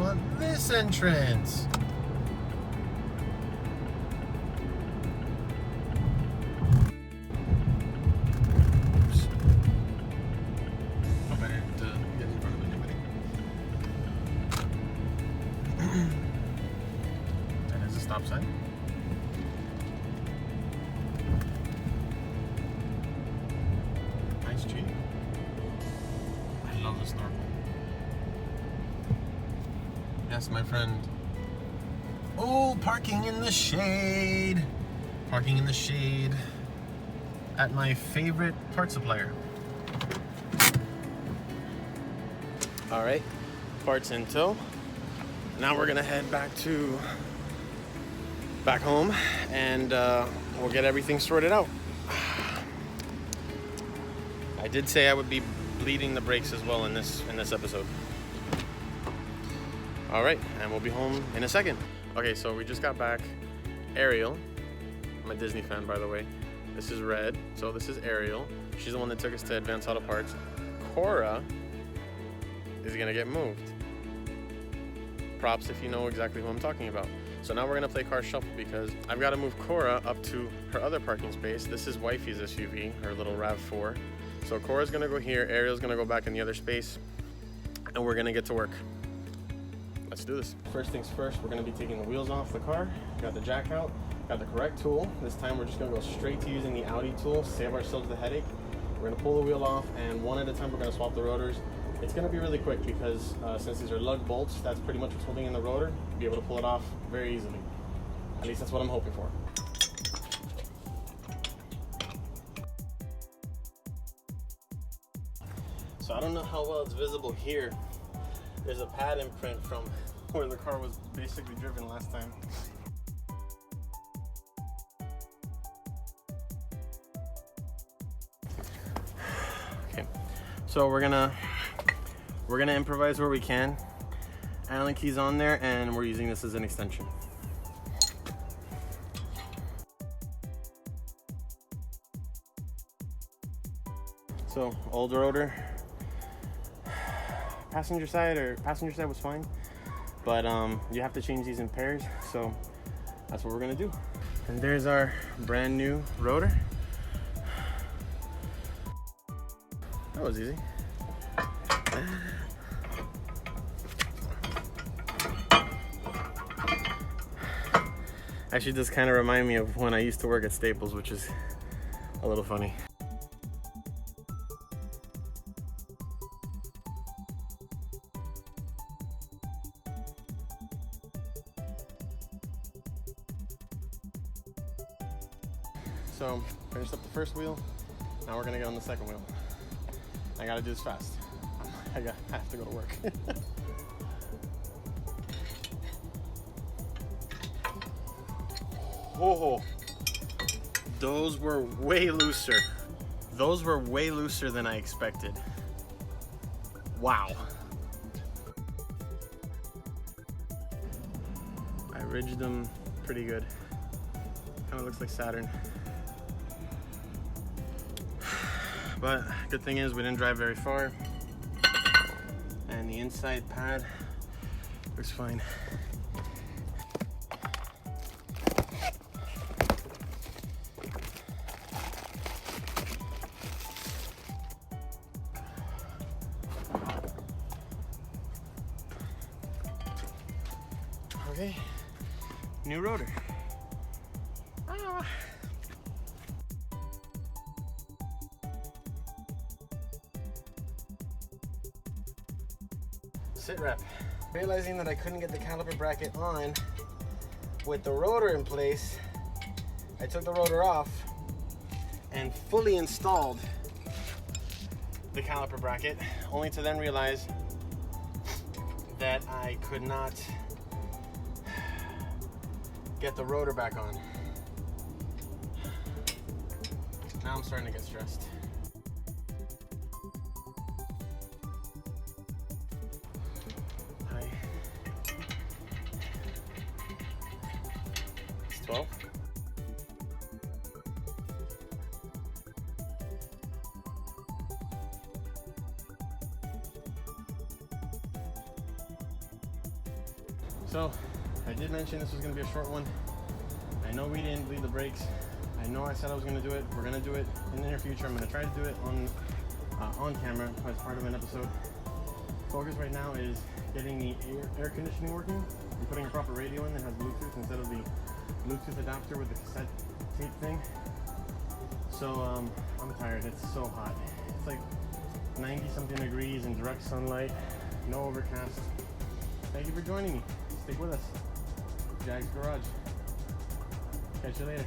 want this entrance. Oops. Hope I didn't get in front of anybody. That is a stop sign. Nice Jeep. I love the snorkel. Yes, my friend. Oh, parking in the shade. Parking in the shade at my favorite part supplier. All right, parts in tow. Now we're gonna head back home, and we'll get everything sorted out. I did say I would be bleeding the brakes as well in this episode. All right, and we'll be home in a second. Okay, so we just got back. Ariel, I'm a Disney fan, by the way. This is Red, so this is Ariel. She's the one that took us to Advanced Auto Parts. Cora is gonna get moved. Props if you know exactly who I'm talking about. So now we're gonna play car shuffle because I've gotta move Cora up to her other parking space. This is Wifey's SUV, her little RAV4. So Cora's gonna go here, Ariel's gonna go back in the other space, and we're gonna get to work. Let's do this. First things first, we're gonna be taking the wheels off the car. Got the jack out, got the correct tool. This time we're just gonna go straight to using the Audi tool, save ourselves the headache. We're gonna pull the wheel off, and one at a time we're gonna swap the rotors. It's gonna be really quick because since these are lug bolts, that's pretty much what's holding in the rotor. You'll be able to pull it off very easily. At least that's what I'm hoping for. So I don't know how well it's visible here. There's a pad imprint from where the car was basically driven last time. Okay, so we're gonna improvise where we can. Allen key's on there, and we're using this as an extension. So old rotor. Passenger side was fine, but you have to change these in pairs, so that's what we're gonna do. And there's our brand new rotor. That was easy. Actually, this kind of reminds me of when I used to work at Staples, which is a little funny. So, finished up the first wheel. Now we're gonna get on the second wheel. I gotta do this fast. I have to go to work. Oh, those were way looser. Those were way looser than I expected. Wow. I ridged them pretty good. Kind of looks like Saturn. But good thing is we didn't drive very far, and the inside pad looks fine. Okay, new rotor. Sit rep. Realizing that I couldn't get the caliper bracket on with the rotor in place, I took the rotor off and fully installed the caliper bracket, only to then realize that I could not get the rotor back on. Now I'm starting to get stressed. Hi. It's 12. So I did mention this was going to be a short one. I know we didn't bleed the brakes. I know I said I was going to do it. We're going to do it in the near future. I'm going to try to do it on camera as part of an episode. Focus right now is getting the air conditioning working and putting a proper radio in that has Bluetooth instead of the Bluetooth adapter with the cassette tape thing. So I'm tired. It's so hot. It's like 90 something degrees in direct sunlight, no overcast. Thank you for joining me. Stick with us. Jag's Garage. Catch you later.